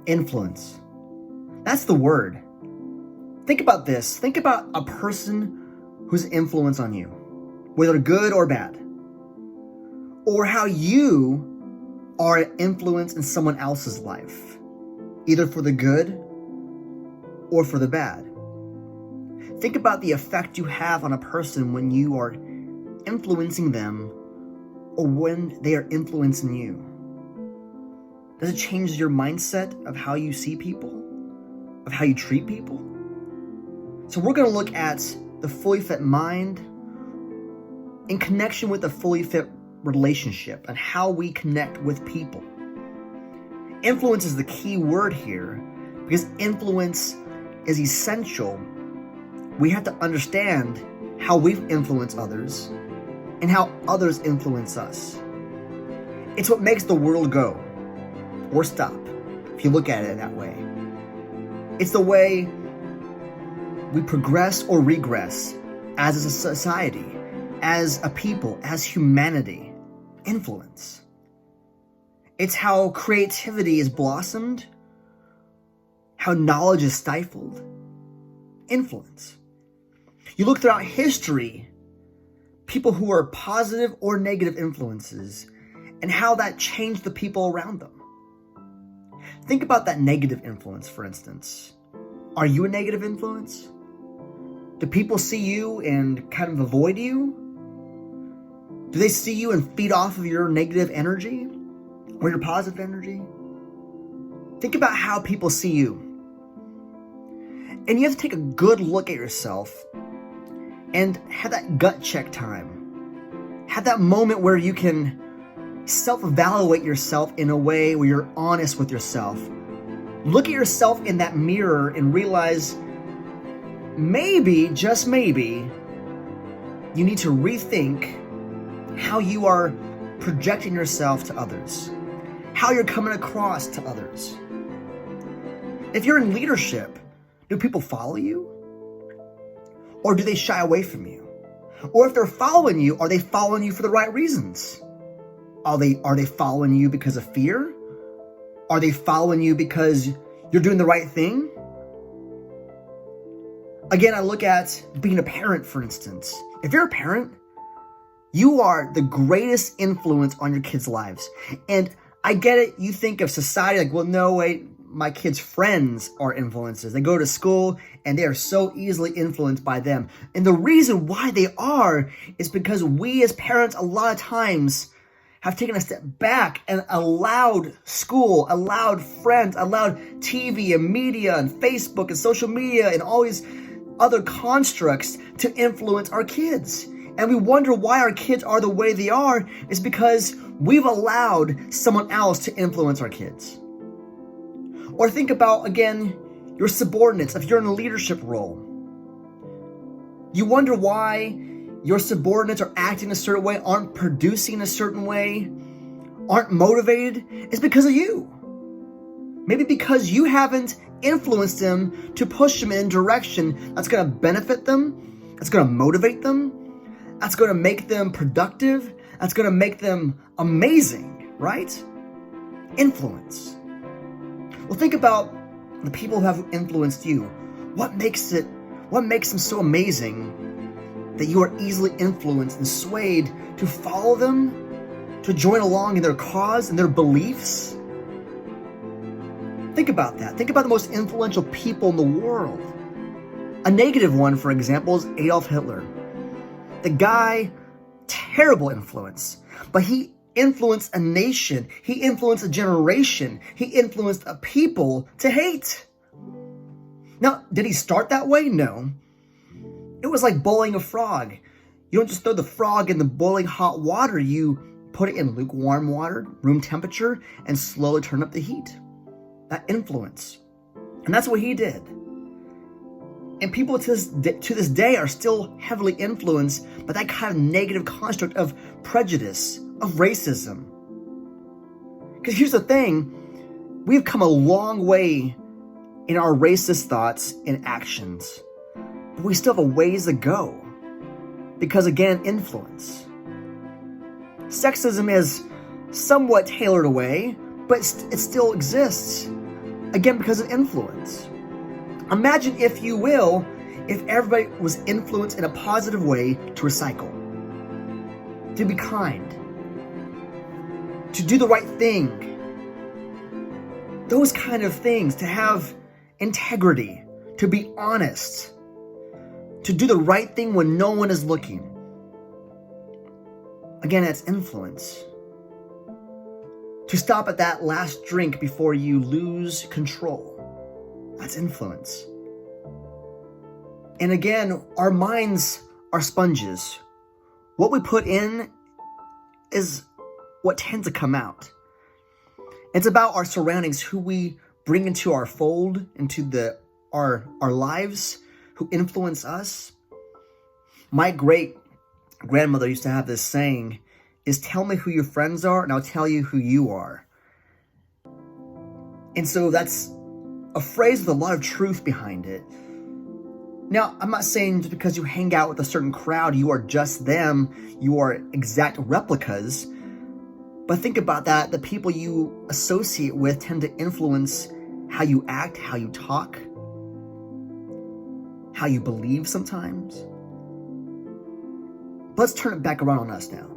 Influence. That's the word. Think about this. Think about a person who's an influence on you, whether good or bad, or how you are an influence in someone else's life, either for the good or for the bad. Think about the effect you have on a person when you are influencing them or when they are influencing you. Does it change your mindset of how you see people, of how you treat people? So we're going to look at the fully fit mind in connection with the fully fit relationship and how we connect with people. Influence is the key word here because influence is essential. We have to understand how we influence others and how others influence us. It's what makes the world go or stop, if you look at it that way. It's the way we progress or regress as a society, as a people, as humanity. Influence. It's how creativity is blossomed, how knowledge is stifled. Influence. You look throughout history, people who are positive or negative influences, and how that changed the people around them. Think about that negative influence, for instance. Are you a negative influence? Do people see you and kind of avoid you? Do they see you and feed off of your negative energy or your positive energy? Think about how people see you. And you have to take a good look at yourself and have that gut check time. Have that moment where you can self-evaluate yourself in a way where you're honest with yourself. Look at yourself in that mirror and realize maybe, just maybe, you need to rethink how you are projecting yourself to others, how you're coming across to others. If you're in leadership, do people follow you? Or do they shy away from you? Or if they're following you, are they following you for the right reasons? Are they following you because of fear? Are they following you because you're doing the right thing? Again, I look at being a parent, for instance. If you're a parent, you are the greatest influence on your kids' lives. And I get it, you think of society like, well, no, wait, my kids' friends are influences. They go to school and they are so easily influenced by them. And the reason why they are is because we as parents a lot of times have taken a step back and allowed school, allowed friends, allowed TV and media and Facebook and social media and all these other constructs to influence our kids. And we wonder why our kids are the way they are is because we've allowed someone else to influence our kids. Or think about, again, your subordinates. If you're in a leadership role, you wonder why your subordinates are acting a certain way, aren't producing a certain way, aren't motivated. It's because of you. Maybe because you haven't influenced them to push them in a direction that's going to benefit them, that's going to motivate them, that's going to make them productive, that's going to make them amazing, right? Influence. Well, think about the people who have influenced you. What makes them so amazing that you are easily influenced and swayed to follow them, to join along in their cause and their beliefs? Think about that. Think about the most influential people in the world. A negative one, for example, is Adolf Hitler. The guy, terrible influence, but he influenced a nation. He influenced a generation. He influenced a people to hate. Now, did he start that way? No. It was like boiling a frog. You don't just throw the frog in the boiling hot water. You put it in lukewarm water, room temperature, and slowly turn up the heat. That influence. And that's what he did. And people to this day are still heavily influenced by that kind of negative construct of prejudice, of racism. Because here's the thing, we've come a long way in our racist thoughts and actions, but we still have a ways to go. Because again, influence. Sexism is somewhat tailored away, but it still exists. Again, because of influence. Imagine, if you will, if everybody was influenced in a positive way to recycle, to be kind, to do the right thing, those kind of things, to have integrity, to be honest, to do the right thing when no one is looking. Again, that's influence. To stop at that last drink before you lose control. That's influence. And again, our minds are sponges. What we put in is what tends to come out. It's about our surroundings, who we bring into our fold, into our lives, who influence us. My great grandmother used to have this saying, is tell me who your friends are and I'll tell you who you are. And so that's a phrase with a lot of truth behind it. Now, I'm not saying just because you hang out with a certain crowd, you are just them, you are exact replicas. But think about that. The people you associate with tend to influence how you act, how you talk, how you believe sometimes. But let's turn it back around on us now.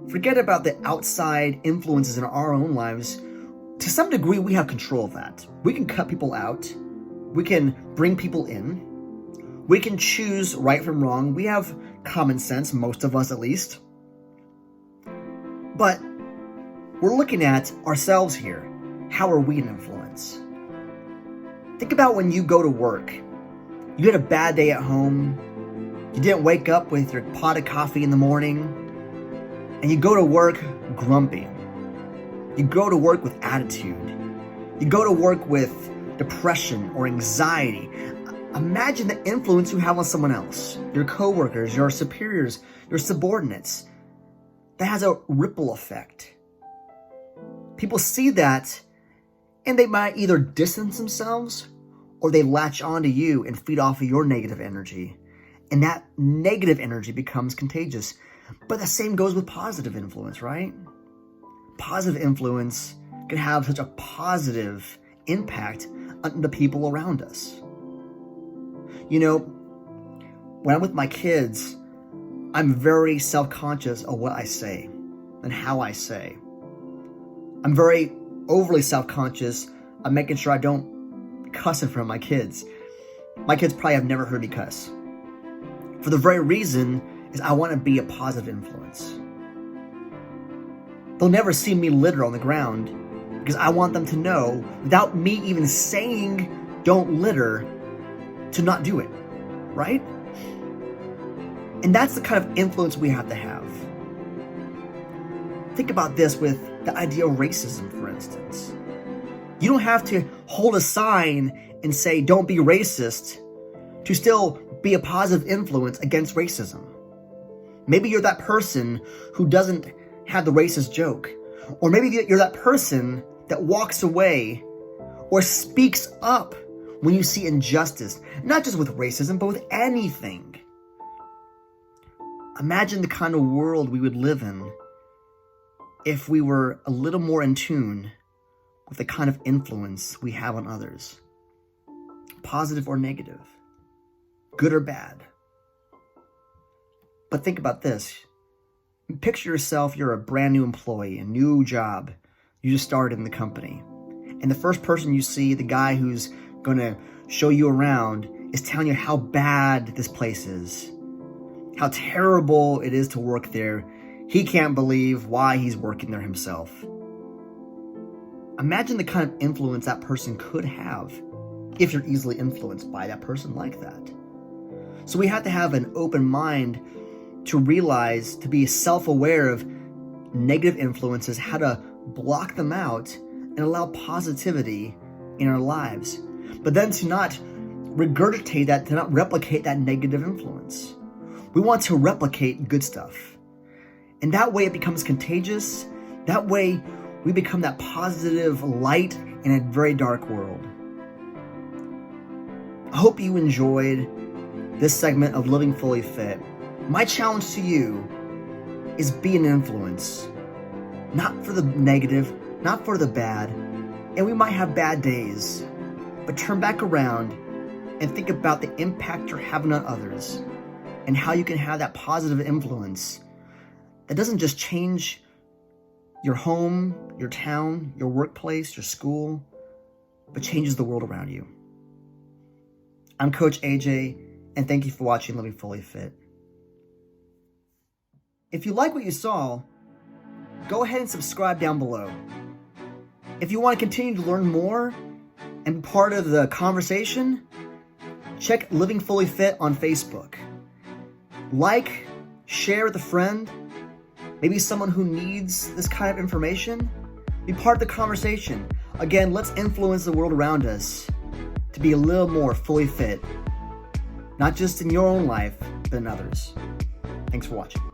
Forget about the outside influences in our own lives. To some degree, we have control of that. We can cut people out. We can bring people in. We can choose right from wrong. We have common sense, most of us at least. But we're looking at ourselves here. How are we an influence? Think about when you go to work. You had a bad day at home. You didn't wake up with your pot of coffee in the morning. And you go to work grumpy. You go to work with attitude. You go to work with depression or anxiety. Imagine the influence you have on someone else, your coworkers, your superiors, your subordinates. That has a ripple effect. People see that and they might either distance themselves or they latch onto you and feed off of your negative energy. And that negative energy becomes contagious. But the same goes with positive influence, right? Positive influence can have such a positive impact on the people around us. You know, when I'm with my kids, I'm very self-conscious of what I say and how I say. I'm very overly self-conscious of making sure I don't cuss in front of my kids. My kids probably have never heard me cuss. For the very reason is I want to be a positive influence. They'll never see me litter on the ground because I want them to know, without me even saying don't litter, to not do it, right? And that's the kind of influence we have to have. Think about this with the idea of racism, for instance. You don't have to hold a sign and say don't be racist to still be a positive influence against racism. Maybe you're that person who doesn't have the racist joke. Or maybe you're that person that walks away or speaks up when you see injustice, not just with racism, but with anything. Imagine the kind of world we would live in if we were a little more in tune with the kind of influence we have on others. Positive or negative, good or bad. But think about this. Picture yourself, you're a brand new employee, a new job. You just started in the company. And the first person you see, the guy who's going to show you around, is telling you how bad this place is. How terrible it is to work there. He can't believe why he's working there himself. Imagine the kind of influence that person could have if you're easily influenced by that person like that. So we have to have an open mind to realize, to be self-aware of negative influences, how to block them out and allow positivity in our lives. But then to not regurgitate that, to not replicate that negative influence. We want to replicate good stuff. And that way it becomes contagious. That way we become that positive light in a very dark world. I hope you enjoyed this segment of Living Fully Fit. My challenge to you is be an influence. Not for the negative, not for the bad, And we might have bad days, but turn back around and think about the impact you're having on others and how you can have that positive influence that doesn't just change your home, your town, your workplace, your school, but changes the world around you. I'm Coach AJ, and thank you for watching Living Fully Fit. If you like what you saw, go ahead and subscribe down below. If you want to continue to learn more and be part of the conversation, check Living Fully Fit on Facebook. Like, share with a friend, maybe someone who needs this kind of information. Be part of the conversation. Again, let's influence the world around us to be a little more fully fit, not just in your own life, but in others. Thanks for watching.